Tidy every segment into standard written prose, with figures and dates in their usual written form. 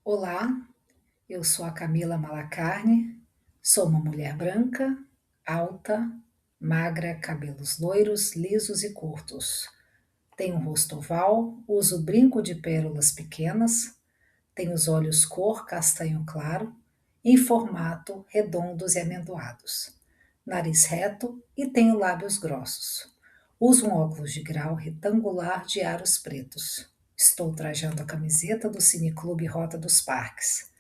Olá, eu sou a Camila Malacarne, sou uma mulher branca, alta, magra, cabelos loiros, lisos e curtos. Tenho um rosto oval, uso brinco de pérolas pequenas, tenho os olhos cor castanho claro, em formato redondos e amendoados, nariz reto e tenho lábios grossos. Uso um óculos de grau retangular de aros pretos. Estou trajando a camiseta do Cineclube Rota dos Parques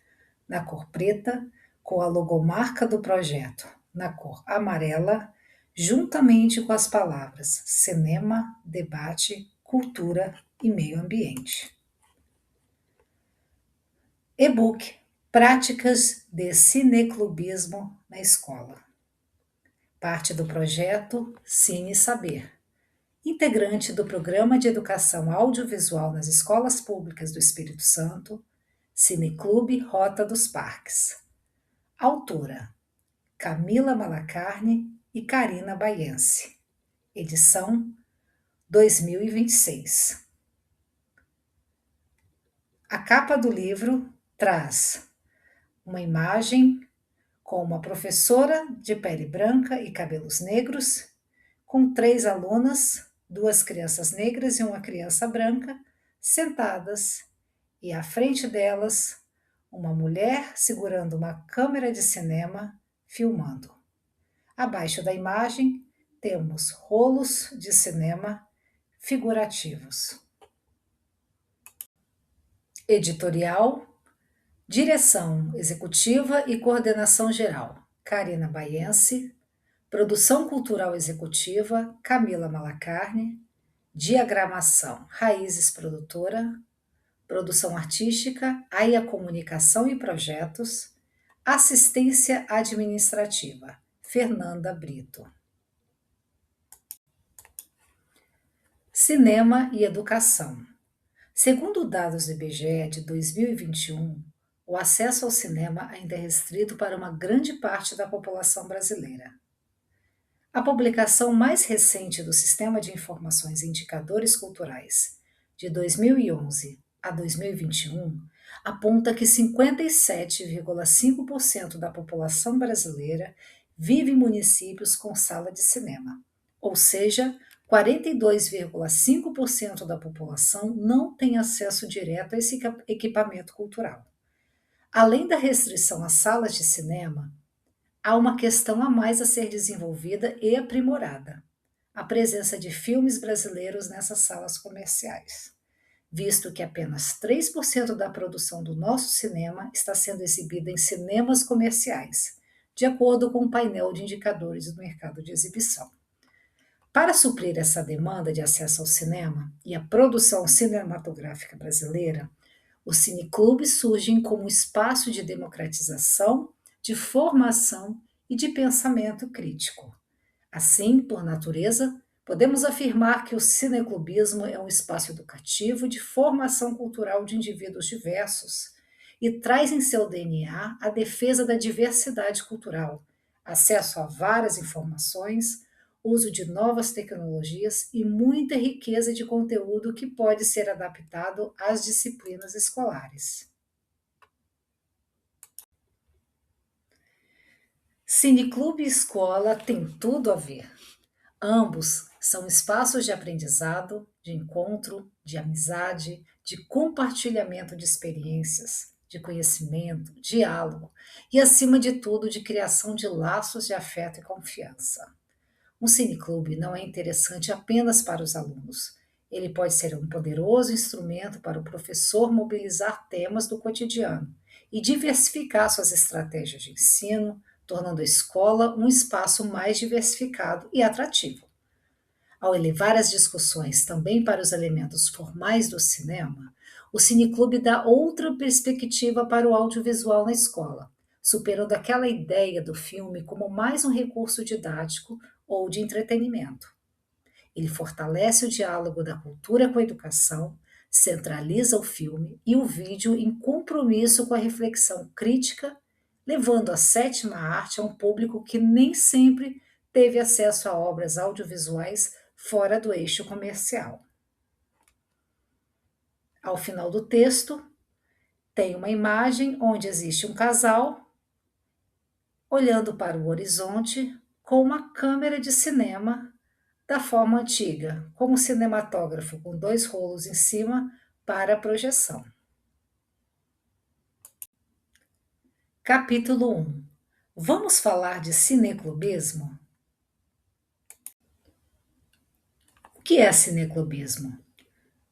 na cor preta, com a logomarca do projeto na cor amarela, juntamente com as palavras cinema, debate, cultura e meio ambiente. E-book Práticas de Cineclubismo na Escola. Parte do projeto Cine Saber, integrante do Programa de Educação Audiovisual nas Escolas Públicas do Espírito Santo, Cineclube Rota dos Parques. Autora Camila Malacarne e Karina Baiense. Edição 2026. A capa do livro traz uma imagem com uma professora de pele branca e cabelos negros, com 3 alunas, 2 crianças negras e uma criança branca, sentadas, e à frente delas, uma mulher segurando uma câmera de cinema, filmando. Abaixo da imagem, temos rolos de cinema figurativos. Editorial, direção executiva e coordenação geral, Karina Baiense. Produção cultural executiva, Camila Malacarne. Diagramação, Raízes Produtora. Produção artística, AIA Comunicação e Projetos. Assistência administrativa, Fernanda Brito. Cinema e educação. Segundo dados do IBGE de 2021, o acesso ao cinema ainda é restrito para uma grande parte da população brasileira. A publicação mais recente do Sistema de Informações e Indicadores Culturais, de 2011 a 2021, aponta que 57,5% da população brasileira vive em municípios com sala de cinema, ou seja, 42,5% da população não tem acesso direto a esse equipamento cultural. Além da restrição às salas de cinema, há uma questão a mais a ser desenvolvida e aprimorada: a presença de filmes brasileiros nessas salas comerciais, visto que apenas 3% da produção do nosso cinema está sendo exibida em cinemas comerciais, de acordo com o painel de indicadores do mercado de exibição. Para suprir essa demanda de acesso ao cinema e à produção cinematográfica brasileira, os cineclubes surgem como um espaço de democratização, de formação e de pensamento crítico. Assim, por natureza, podemos afirmar que o cineclubismo é um espaço educativo de formação cultural de indivíduos diversos e traz em seu DNA a defesa da diversidade cultural, acesso a várias informações, uso de novas tecnologias e muita riqueza de conteúdo que pode ser adaptado às disciplinas escolares. Cineclube e escola têm tudo a ver. Ambos são espaços de aprendizado, de encontro, de amizade, de compartilhamento de experiências, de conhecimento, diálogo e, acima de tudo, de criação de laços de afeto e confiança. Um cineclube não é interessante apenas para os alunos. Ele pode ser um poderoso instrumento para o professor mobilizar temas do cotidiano e diversificar suas estratégias de ensino, tornando a escola um espaço mais diversificado e atrativo. Ao elevar as discussões também para os elementos formais do cinema, o cineclube dá outra perspectiva para o audiovisual na escola, superando aquela ideia do filme como mais um recurso didático ou de entretenimento. Ele fortalece o diálogo da cultura com a educação, centraliza o filme e o vídeo em compromisso com a reflexão crítica, levando a sétima arte a um público que nem sempre teve acesso a obras audiovisuais fora do eixo comercial. Ao final do texto, Tem uma imagem onde existe um casal olhando para o horizonte com uma câmera de cinema da forma antiga, com um cinematógrafo com dois rolos em cima para a projeção. Capítulo 1. Vamos falar de cineclubismo? O que é cineclubismo?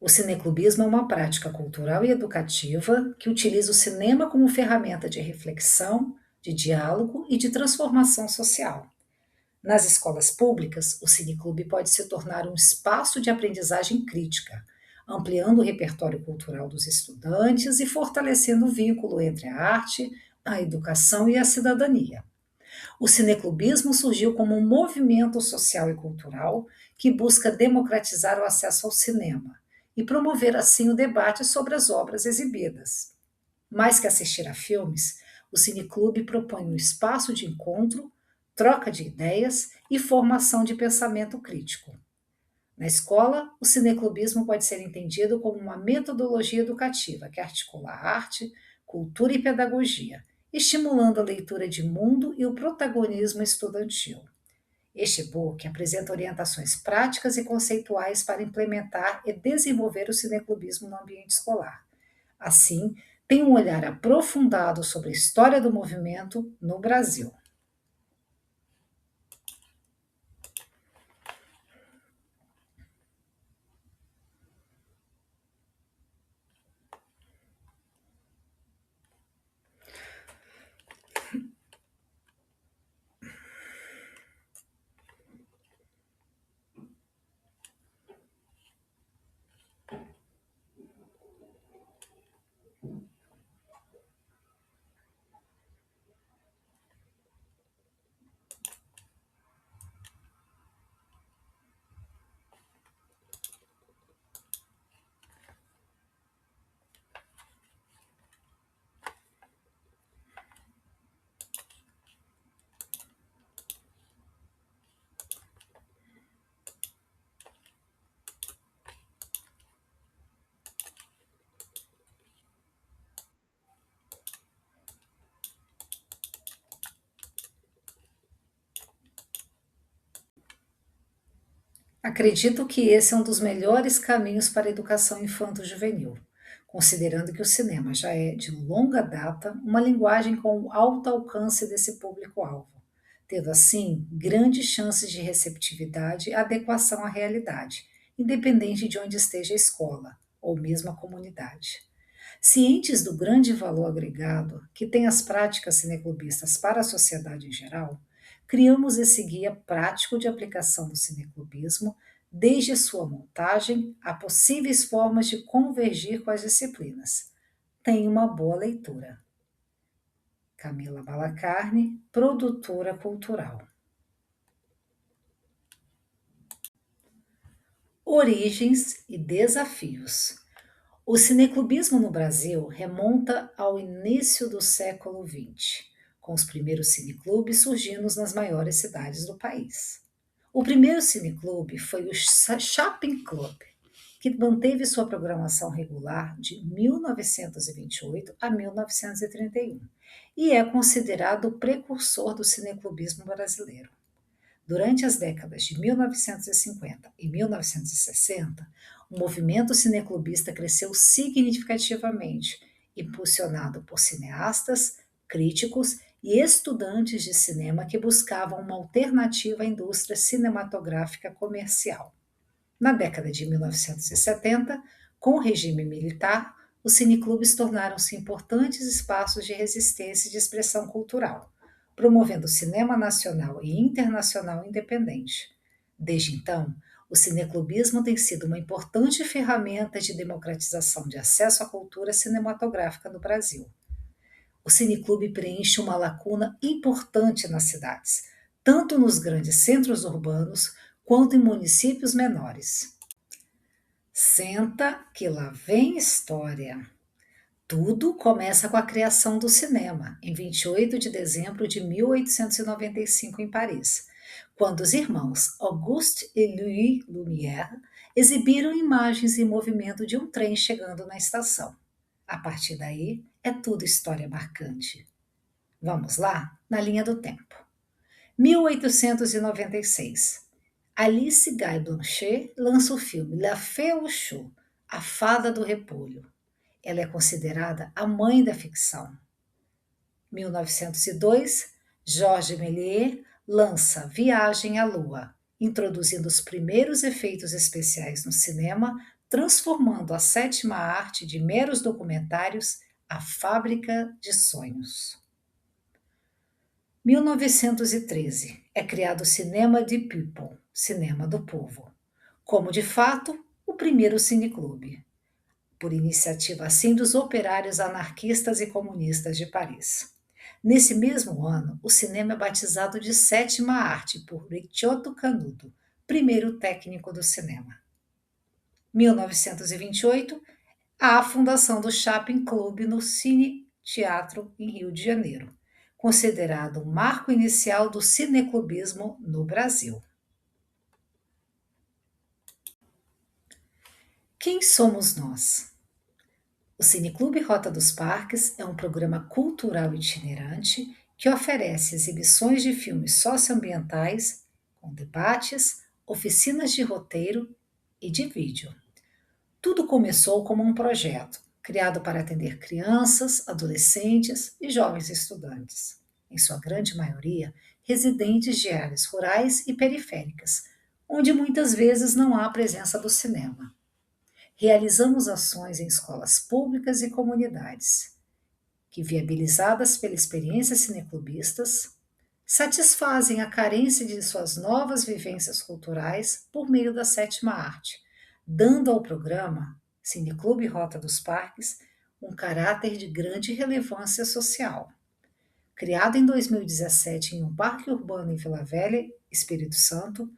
O cineclubismo é uma prática cultural e educativa que utiliza o cinema como ferramenta de reflexão, de diálogo e de transformação social. Nas escolas públicas, o cineclube pode se tornar um espaço de aprendizagem crítica, ampliando o repertório cultural dos estudantes e fortalecendo o vínculo entre a arte, a educação e a cidadania. O cineclubismo surgiu como um movimento social e cultural que busca democratizar o acesso ao cinema e promover assim o debate sobre as obras exibidas. Mais que assistir a filmes, o cineclube propõe um espaço de encontro, troca de ideias e formação de pensamento crítico. Na escola, o cineclubismo pode ser entendido como uma metodologia educativa que articula arte, cultura e pedagogia, estimulando a leitura de mundo e o protagonismo estudantil. Este e-book apresenta orientações práticas e conceituais para implementar e desenvolver o cineclubismo no ambiente escolar. Assim, tem um olhar aprofundado sobre a história do movimento no Brasil. Acredito que esse é um dos melhores caminhos para a educação infanto-juvenil, considerando que o cinema já é, de longa data, uma linguagem com alto alcance desse público-alvo, tendo assim grandes chances de receptividade e adequação à realidade, independente de onde esteja a escola ou mesmo a comunidade. Cientes do grande valor agregado que têm as práticas cineclubistas para a sociedade em geral, criamos esse guia prático de aplicação do cineclubismo, desde sua montagem a possíveis formas de convergir com as disciplinas. Tenha uma boa leitura. Camila Malacarne, produtora cultural. Origens e desafios. O cineclubismo no Brasil remonta ao início do século XX, com os primeiros cineclubes surgindo nas maiores cidades do país. O primeiro cineclube foi o Shopping Club, que manteve sua programação regular de 1928 a 1931 e é considerado o precursor do cineclubismo brasileiro. Durante as décadas de 1950 e 1960, o movimento cineclubista cresceu significativamente, impulsionado por cineastas, críticos e estudantes de cinema que buscavam uma alternativa à indústria cinematográfica comercial. Na década de 1970, com o regime militar, os cineclubes tornaram-se importantes espaços de resistência e de expressão cultural, promovendo o cinema nacional e internacional independente. Desde então, o cineclubismo tem sido uma importante ferramenta de democratização de acesso à cultura cinematográfica no Brasil. O cineclube preenche uma lacuna importante nas cidades, tanto nos grandes centros urbanos quanto em municípios menores. Senta que lá vem história. Tudo começa com a criação do cinema, em 28 de dezembro de 1895, em Paris, quando os irmãos Auguste e Louis Lumière exibiram imagens em movimento de um trem chegando na estação. A partir daí, É tudo história marcante. Vamos lá? Na linha do tempo. 1896. Alice Guy Blanchet lança o filme La Fée aux Choux, A Fada do Repolho. Ela é considerada a mãe da ficção. 1902, Georges Méliès lança Viagem à Lua, introduzindo os primeiros efeitos especiais no cinema, transformando a sétima arte de meros documentários a fábrica de sonhos. 1913, é criado o Cinema de People, Cinema do Povo, como de fato o primeiro cineclube, por iniciativa assim dos operários anarquistas e comunistas de Paris. Nesse mesmo ano, o cinema é batizado de sétima arte por Ricciotto Canudo, primeiro técnico do cinema. 1928, há a fundação do Chapin Club no Cine Teatro em Rio de Janeiro, considerado o marco inicial do cineclubismo no Brasil. Quem somos nós? O Cineclube Rota dos Parques é um programa cultural itinerante que oferece exibições de filmes socioambientais, com debates, oficinas de roteiro e de vídeo. Tudo começou como um projeto, criado para atender crianças, adolescentes e jovens estudantes, em sua grande maioria residentes de áreas rurais e periféricas, onde muitas vezes não há presença do cinema. Realizamos ações em escolas públicas e comunidades, que, viabilizadas pela experiência cineclubistas, satisfazem a carência de suas novas vivências culturais por meio da sétima arte, dando ao programa Cineclube Rota dos Parques um caráter de grande relevância social. Criado em 2017 em um parque urbano em Vila Velha, Espírito Santo,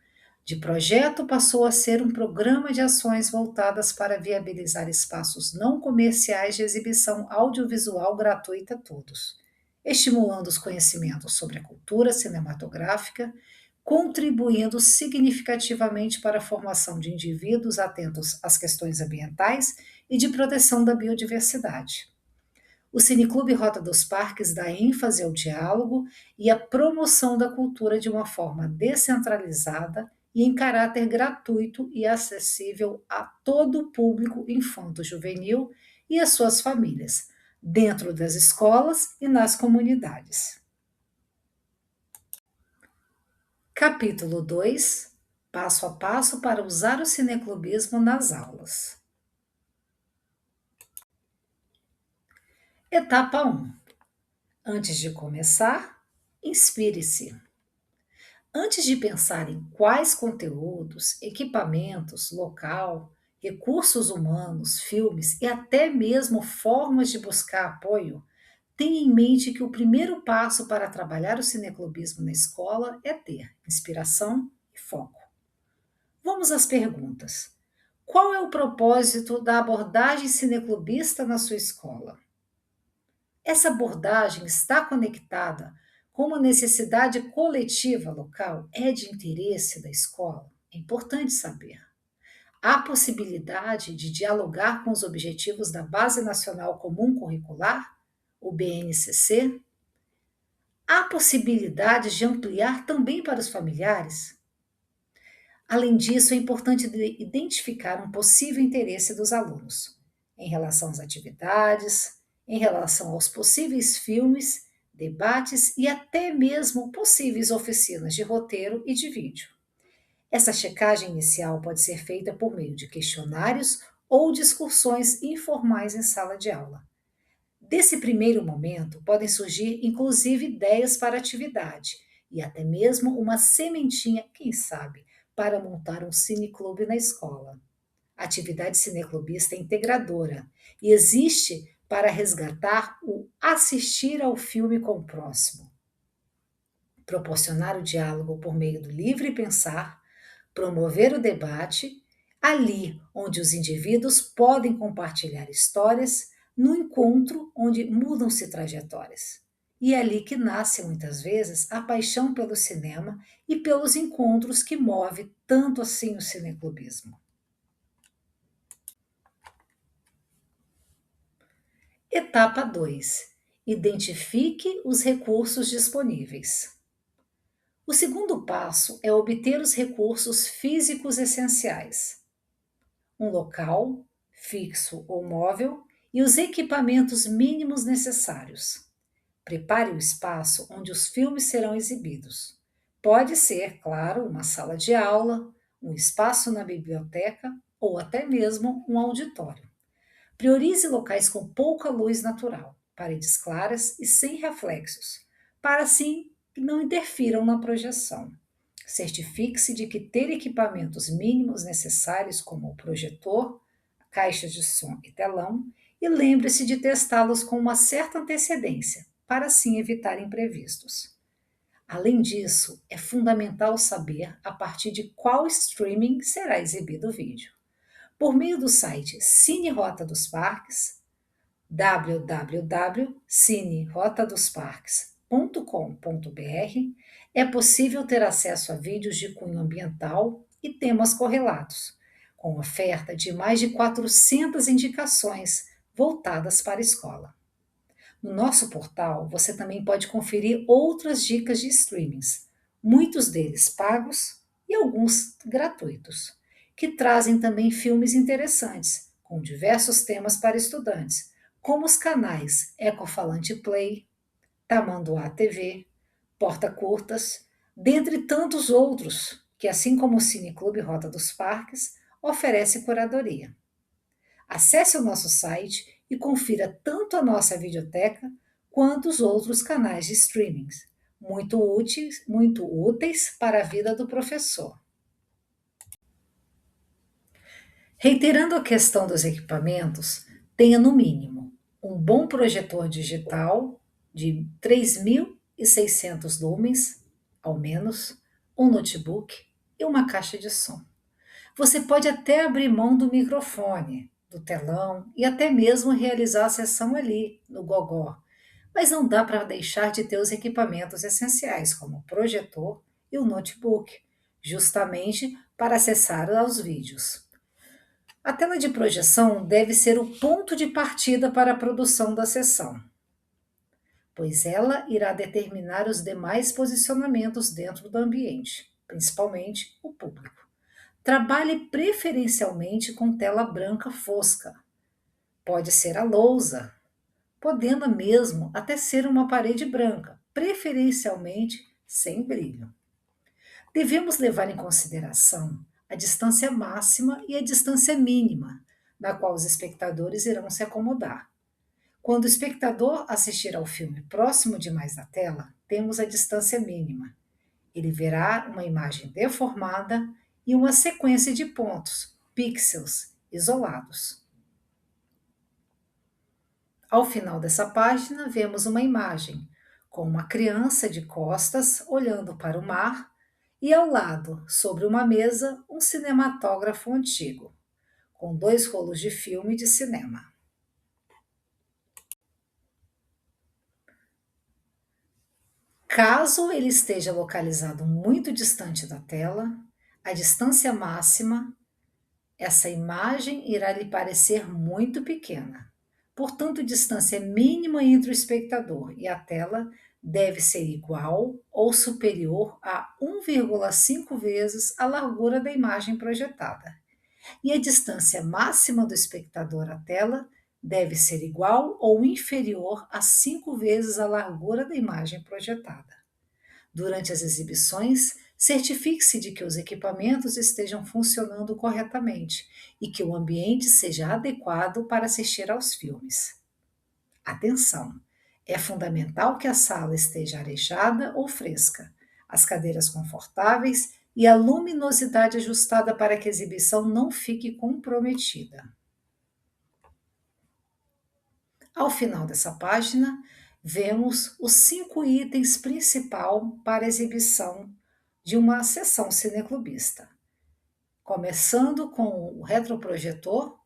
de projeto passou a ser um programa de ações voltadas para viabilizar espaços não comerciais de exibição audiovisual gratuita a todos, estimulando os conhecimentos sobre a cultura cinematográfica, contribuindo significativamente para a formação de indivíduos atentos às questões ambientais e de proteção da biodiversidade. O Cineclube Rota dos Parques dá ênfase ao diálogo e à promoção da cultura de uma forma descentralizada e em caráter gratuito e acessível a todo o público infanto-juvenil e as suas famílias, dentro das escolas e nas comunidades. Capítulo 2: Passo a passo para usar o cineclubismo nas aulas. Etapa 1. Antes de começar, inspire-se. Antes de pensar em quais conteúdos, equipamentos, local, recursos humanos, filmes e até mesmo formas de buscar apoio, tenha em mente que o primeiro passo para trabalhar o cineclubismo na escola é ter inspiração e foco. Vamos às perguntas. Qual é o propósito da abordagem cineclubista na sua escola? Essa abordagem está conectada com uma necessidade coletiva local? É de interesse da escola? É importante saber. Há possibilidade de dialogar com os objetivos da Base Nacional Comum Curricular, o BNCC? Há possibilidade de ampliar também para os familiares? Além disso, é importante identificar um possível interesse dos alunos em relação às atividades, em relação aos possíveis filmes, debates e até mesmo possíveis oficinas de roteiro e de vídeo. Essa checagem inicial pode ser feita por meio de questionários ou discussões informais em sala de aula. Desse primeiro momento, podem surgir inclusive ideias para atividade e até mesmo uma sementinha, quem sabe, para montar um cineclube na escola. A atividade cineclubista é integradora e existe para resgatar o assistir ao filme com o próximo, proporcionar o diálogo por meio do livre pensar, promover o debate, ali onde os indivíduos podem compartilhar histórias, no encontro onde mudam-se trajetórias. E é ali que nasce muitas vezes a paixão pelo cinema e pelos encontros que move tanto assim o cineclubismo. Etapa 2: identifique os recursos disponíveis. O segundo passo é obter os recursos físicos essenciais: um local, fixo ou móvel, e os equipamentos mínimos necessários. Prepare o espaço onde os filmes serão exibidos. Pode ser, claro, uma sala de aula, um espaço na biblioteca ou até mesmo um auditório. Priorize locais com pouca luz natural, paredes claras e sem reflexos, para assim que não interfiram na projeção. Certifique-se de que ter equipamentos mínimos necessários, como o projetor, caixa de som e telão, e lembre-se de testá-los com uma certa antecedência, para assim evitar imprevistos. Além disso, é fundamental saber a partir de qual streaming será exibido o vídeo. Por meio do site Cine Rota dos Parques, www.cinerotadosparques.com.br, é possível ter acesso a vídeos de cunho ambiental e temas correlatos, com oferta de mais de 400 indicações voltadas para a escola. No nosso portal, você também pode conferir outras dicas de streamings, muitos deles pagos e alguns gratuitos, que trazem também filmes interessantes, com diversos temas para estudantes, como os canais Ecofalante Play, Tamanduá TV, Porta Curtas, dentre tantos outros, que, assim como o Cineclube Rota dos Parques, oferece curadoria. Acesse o nosso site e confira tanto a nossa videoteca quanto os outros canais de streamings, muito úteis para a vida do professor. Reiterando a questão dos equipamentos, tenha no mínimo um bom projetor digital de 3.600 lumens, ao menos, um notebook e uma caixa de som. Você pode até abrir mão do microfone, do telão e até mesmo realizar a sessão ali, no gogó. Mas não dá para deixar de ter os equipamentos essenciais, como o projetor e o notebook, justamente para acessar aos vídeos. A tela de projeção deve ser o ponto de partida para a produção da sessão, pois ela irá determinar os demais posicionamentos dentro do ambiente, principalmente o público. Trabalhe preferencialmente com tela branca fosca. Pode ser a lousa, podendo mesmo até ser uma parede branca, preferencialmente sem brilho. Devemos levar em consideração a distância máxima e a distância mínima, na qual os espectadores irão se acomodar. Quando o espectador assistir ao filme próximo demais da tela, temos a distância mínima. Ele verá uma imagem deformada e uma sequência de pontos, pixels, isolados. Ao final dessa página, vemos uma imagem com uma criança de costas olhando para o mar e ao lado, sobre uma mesa, um cinematógrafo antigo, com 2 rolos de filme de cinema. Caso ele esteja localizado muito distante da tela, a distância máxima, essa imagem irá lhe parecer muito pequena. Portanto, a distância mínima entre o espectador e a tela deve ser igual ou superior a 1,5 vezes a largura da imagem projetada. E a distância máxima do espectador à tela deve ser igual ou inferior a 5 vezes a largura da imagem projetada. Durante as exibições, certifique-se de que os equipamentos estejam funcionando corretamente e que o ambiente seja adequado para assistir aos filmes. Atenção! É fundamental que a sala esteja arejada ou fresca, as cadeiras confortáveis e a luminosidade ajustada para que a exibição não fique comprometida. Ao final dessa página, vemos os 5 itens principais para a exibição de uma sessão cineclubista. Começando com o retroprojetor,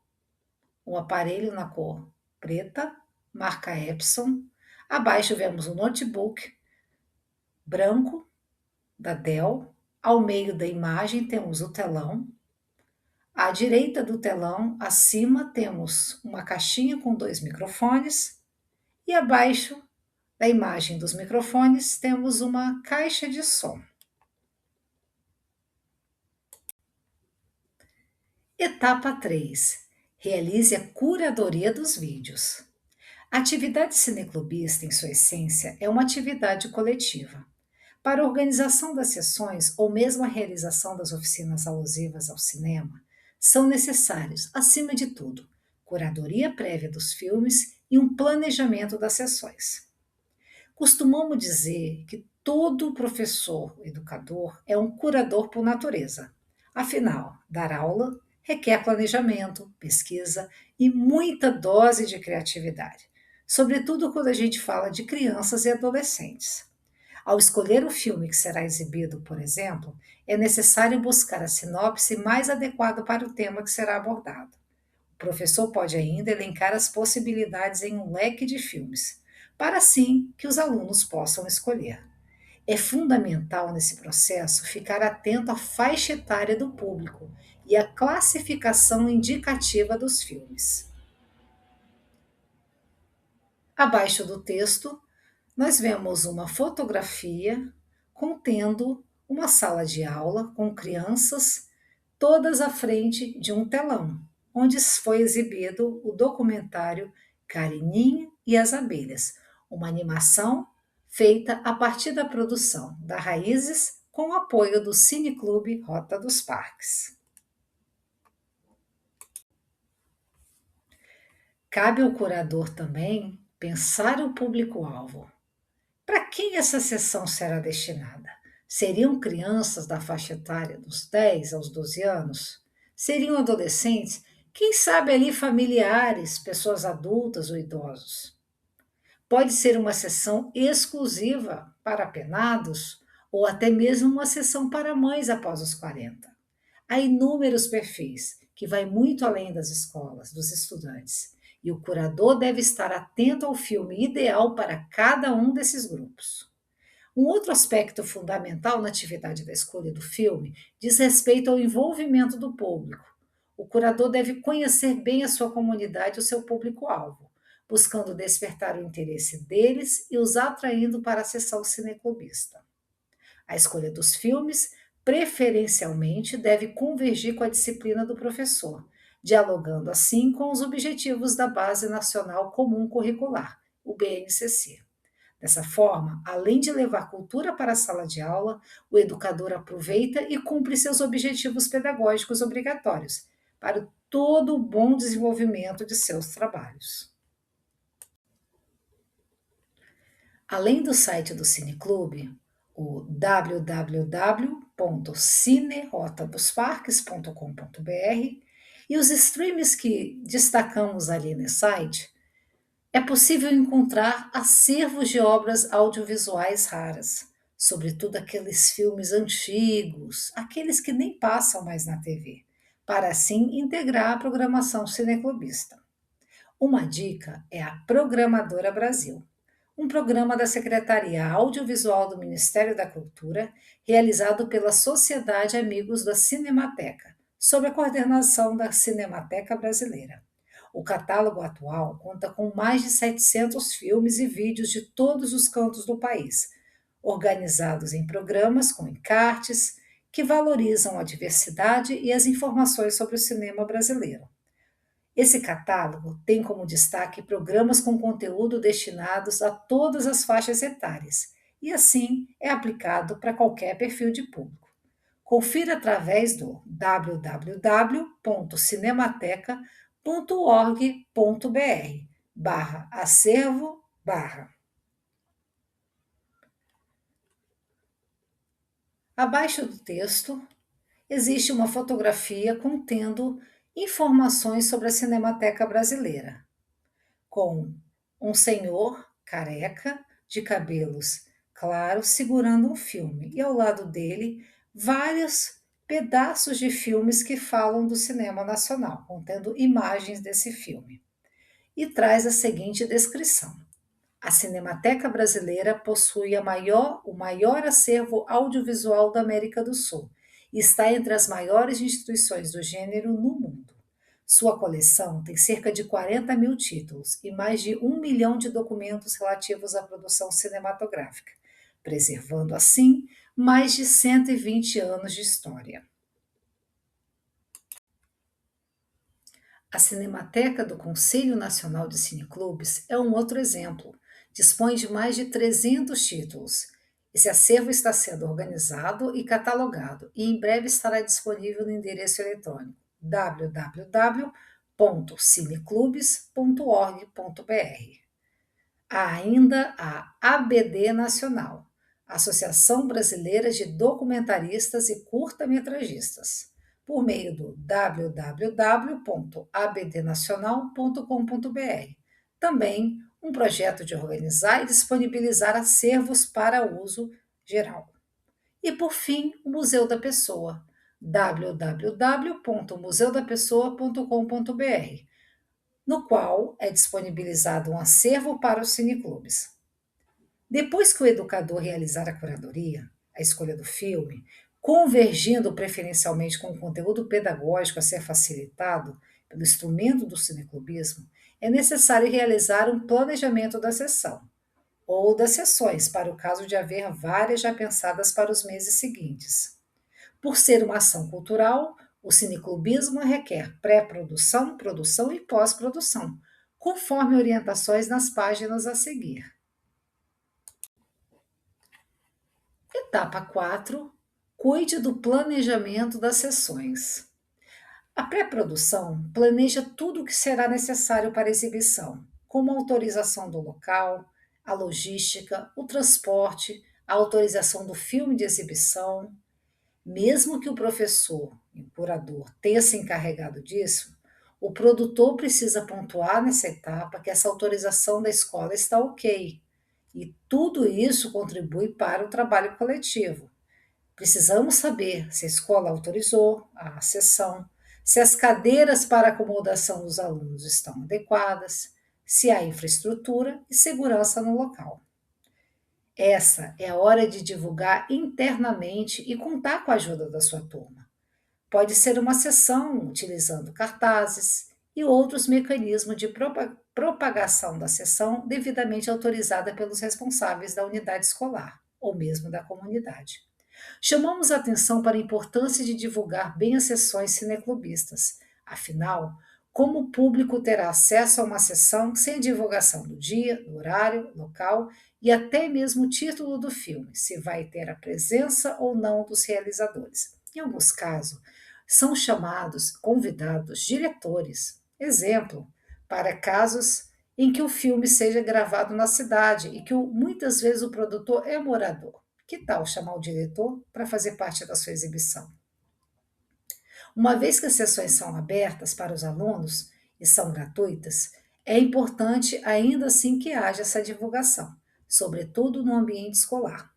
um aparelho na cor preta, marca Epson. Abaixo vemos o notebook branco da Dell. Ao meio da imagem temos o telão. À direita do telão, acima, temos uma caixinha com 2 microfones. E abaixo da imagem dos microfones temos uma caixa de som. Etapa 3: realize a curadoria dos vídeos. A atividade cineclubista, em sua essência, é uma atividade coletiva. Para a organização das sessões ou mesmo a realização das oficinas alusivas ao cinema, são necessários, acima de tudo, curadoria prévia dos filmes e um planejamento das sessões. Costumamos dizer que todo professor, educador, é um curador por natureza. Afinal, dar aula requer planejamento, pesquisa e muita dose de criatividade, sobretudo quando a gente fala de crianças e adolescentes. Ao escolher o filme que será exibido, por exemplo, é necessário buscar a sinopse mais adequada para o tema que será abordado. O professor pode ainda elencar as possibilidades em um leque de filmes, para assim que os alunos possam escolher. É fundamental nesse processo ficar atento à faixa etária do público e à classificação indicativa dos filmes. Abaixo do texto, nós vemos uma fotografia contendo uma sala de aula com crianças, todas à frente de um telão, onde foi exibido o documentário Carininho e as Abelhas, uma animação feita a partir da produção da Raízes com o apoio do Cineclube Rota dos Parques. Cabe ao curador também pensar o público-alvo. Para quem essa sessão será destinada? Seriam crianças da faixa etária dos 10 aos 12 anos? Seriam adolescentes? Quem sabe ali familiares, pessoas adultas ou idosos? Pode ser uma sessão exclusiva para apenados ou até mesmo uma sessão para mães após os 40. Há inúmeros perfis que vai muito além das escolas, dos estudantes, e o curador deve estar atento ao filme ideal para cada um desses grupos. Um outro aspecto fundamental na atividade da escolha do filme diz respeito ao envolvimento do público. O curador deve conhecer bem a sua comunidade e o seu público-alvo, buscando despertar o interesse deles e os atraindo para a sessão cineclubista. A escolha dos filmes, preferencialmente, deve convergir com a disciplina do professor, dialogando assim com os objetivos da Base Nacional Comum Curricular, o BNCC. Dessa forma, além de levar cultura para a sala de aula, o educador aproveita e cumpre seus objetivos pedagógicos obrigatórios para todo o bom desenvolvimento de seus trabalhos. Além do site do Cineclube, o www.cinerotadosparques.com.br e os streams que destacamos ali no site, é possível encontrar acervos de obras audiovisuais raras, sobretudo aqueles filmes antigos, aqueles que nem passam mais na TV, para assim integrar a programação cineclubista. Uma dica é a Programadora Brasil, um programa da Secretaria Audiovisual do Ministério da Cultura, realizado pela Sociedade Amigos da Cinemateca, sob a coordenação da Cinemateca Brasileira. O catálogo atual conta com mais de 700 filmes e vídeos de todos os cantos do país, organizados em programas com encartes que valorizam a diversidade e as informações sobre o cinema brasileiro. Esse catálogo tem como destaque programas com conteúdo destinados a todas as faixas etárias e, assim, é aplicado para qualquer perfil de público. Confira através do www.cinemateca.org.br/acervo/. Abaixo do texto existe uma fotografia contendo informações sobre a Cinemateca Brasileira, com um senhor careca, de cabelos claros, segurando um filme, e ao lado dele, vários pedaços de filmes que falam do cinema nacional, contendo imagens desse filme. E traz a seguinte descrição: a Cinemateca Brasileira possui o maior acervo audiovisual da América do Sul e está entre as maiores instituições do gênero no mundo. Sua coleção tem cerca de 40 mil títulos e mais de 1 milhão de documentos relativos à produção cinematográfica, preservando assim mais de 120 anos de história. A Cinemateca do Conselho Nacional de Cineclubes é um outro exemplo. Dispõe de mais de 300 títulos. Esse acervo está sendo organizado e catalogado e em breve estará disponível no endereço eletrônico www.cineclubes.org.br. Há ainda a ABD Nacional, Associação Brasileira de Documentaristas e Curta-Metragistas, por meio do www.abdnacional.com.br. Também um projeto de organizar e disponibilizar acervos para uso geral. E, por fim, o Museu da Pessoa, www.museudapessoa.com.br, no qual é disponibilizado um acervo para os cineclubes. Depois que o educador realizar a curadoria, a escolha do filme, convergindo preferencialmente com o conteúdo pedagógico a ser facilitado pelo instrumento do cineclubismo, é necessário realizar um planejamento da sessão ou das sessões, para o caso de haver várias já pensadas para os meses seguintes. Por ser uma ação cultural, o cineclubismo requer pré-produção, produção e pós-produção, conforme orientações nas páginas a seguir. Etapa 4. Cuide do planejamento das sessões. A pré-produção planeja tudo o que será necessário para a exibição, como a autorização do local, a logística, o transporte, a autorização do filme de exibição. Mesmo que o professor e o curador tenha se encarregado disso, o produtor precisa pontuar nessa etapa que essa autorização da escola está ok. E tudo isso contribui para o trabalho coletivo. Precisamos saber se a escola autorizou a sessão, se as cadeiras para acomodação dos alunos estão adequadas, se há infraestrutura e segurança no local. Essa é a hora de divulgar internamente e contar com a ajuda da sua turma. Pode ser uma sessão utilizando cartazes e outros mecanismos de propagação da sessão devidamente autorizada pelos responsáveis da unidade escolar ou mesmo da comunidade. Chamamos a atenção para a importância de divulgar bem as sessões cineclubistas. Afinal, como o público terá acesso a uma sessão sem divulgação do dia, do horário, local e até mesmo o título do filme, se vai ter a presença ou não dos realizadores? Em alguns casos, são chamados, convidados, diretores. Exemplo, para casos em que o filme seja gravado na cidade e que muitas vezes o produtor é morador. Que tal chamar o diretor para fazer parte da sua exibição? Uma vez que as sessões são abertas para os alunos e são gratuitas, é importante ainda assim que haja essa divulgação, sobretudo no ambiente escolar.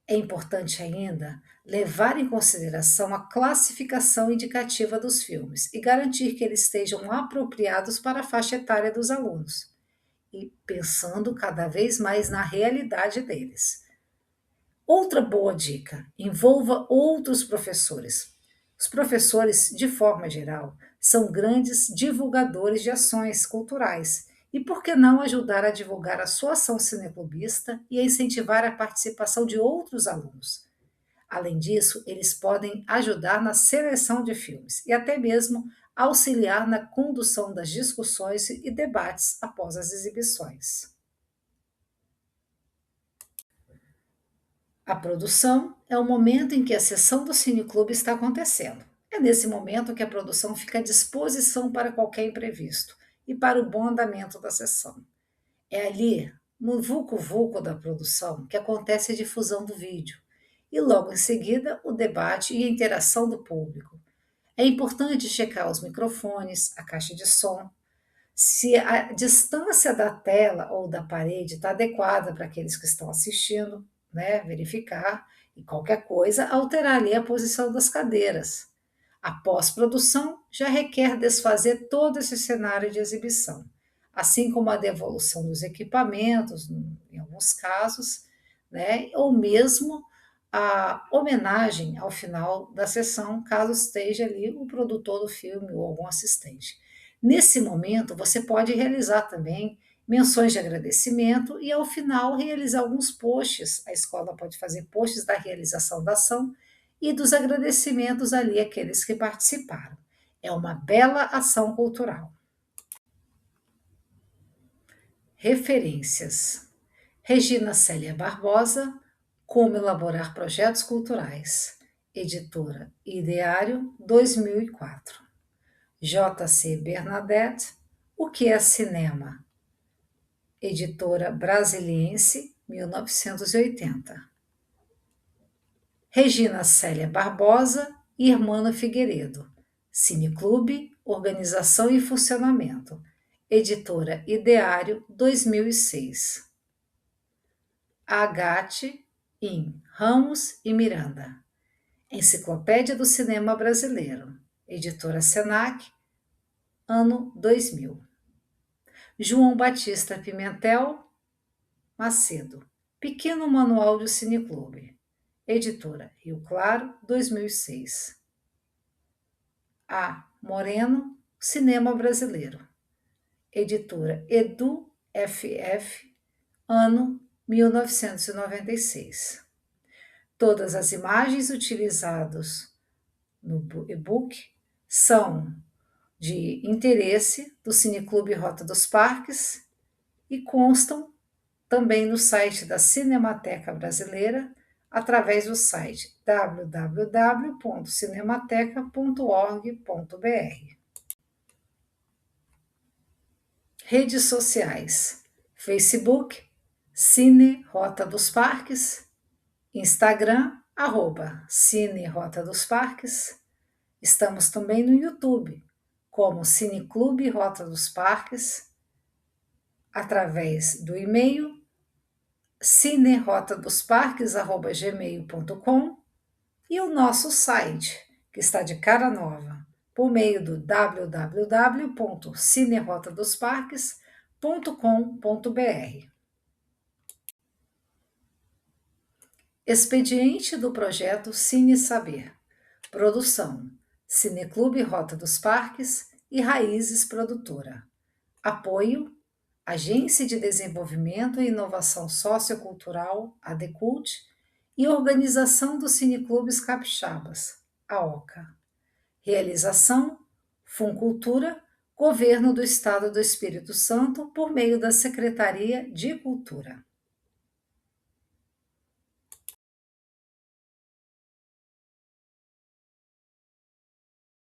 É importante ainda levar em consideração a classificação indicativa dos filmes e garantir que eles estejam apropriados para a faixa etária dos alunos, e pensando cada vez mais na realidade deles. Outra boa dica: envolva outros professores. Os professores, de forma geral, são grandes divulgadores de ações culturais. E por que não ajudar a divulgar a sua ação cineclubista e a incentivar a participação de outros alunos? Além disso, eles podem ajudar na seleção de filmes e até mesmo auxiliar na condução das discussões e debates após as exibições. A produção é o momento em que a sessão do cineclube está acontecendo. É nesse momento que a produção fica à disposição para qualquer imprevisto e para o bom andamento da sessão. É ali, no vulco-vulco da produção, que acontece a difusão do vídeo e logo em seguida o debate e a interação do público. É importante checar os microfones, a caixa de som, se a distância da tela ou da parede está adequada para aqueles que estão assistindo, né? Verificar e qualquer coisa, alterar ali a posição das cadeiras. A pós-produção já requer desfazer todo esse cenário de exibição, assim como a devolução dos equipamentos, em alguns casos, né? Ou mesmo a homenagem ao final da sessão, caso esteja ali o produtor do filme ou algum assistente. Nesse momento, você pode realizar também menções de agradecimento e, ao final, realizar alguns posts. A escola pode fazer posts da realização da ação e dos agradecimentos ali àqueles que participaram. É uma bela ação cultural. Referências: Regina Célia Barbosa, Como elaborar projetos culturais. Editora Ideário, 2004. J.C. Bernadette, O que é cinema? Editora Brasiliense, 1980. Regina Célia Barbosa e Irmã Figueiredo, Cineclube, Organização e Funcionamento. Editora Ideário, 2006. Agate, In Ramos e Miranda, Enciclopédia do Cinema Brasileiro, Editora Senac, ano 2000. João Batista Pimentel Macedo, Pequeno Manual do Cineclube, Editora Rio Claro, 2006. A. Moreno, Cinema Brasileiro, Editora Edu FF, ano 1996. Todas as imagens utilizadas no e-book são de interesse do Cineclube Rota dos Parques e constam também no site da Cinemateca Brasileira, através do site www.cinemateca.org.br. Redes sociais: Facebook, Cine Rota dos Parques, Instagram, Cine Rota dos Parques. Estamos também no YouTube, como Cineclube Rota dos Parques, através do e-mail cinerotadosparques@gmail.com e o nosso site, que está de cara nova, por meio do www.cinerotadosparques.com.br. Expediente do projeto Cine Saber. Produção: Cineclube Rota dos Parques e Raízes Produtora. Apoio: Agência de Desenvolvimento e Inovação Sociocultural, ADECULT, e Organização dos Cineclubes Capixabas, AOCA. Realização: Funcultura, Governo do Estado do Espírito Santo, por meio da Secretaria de Cultura.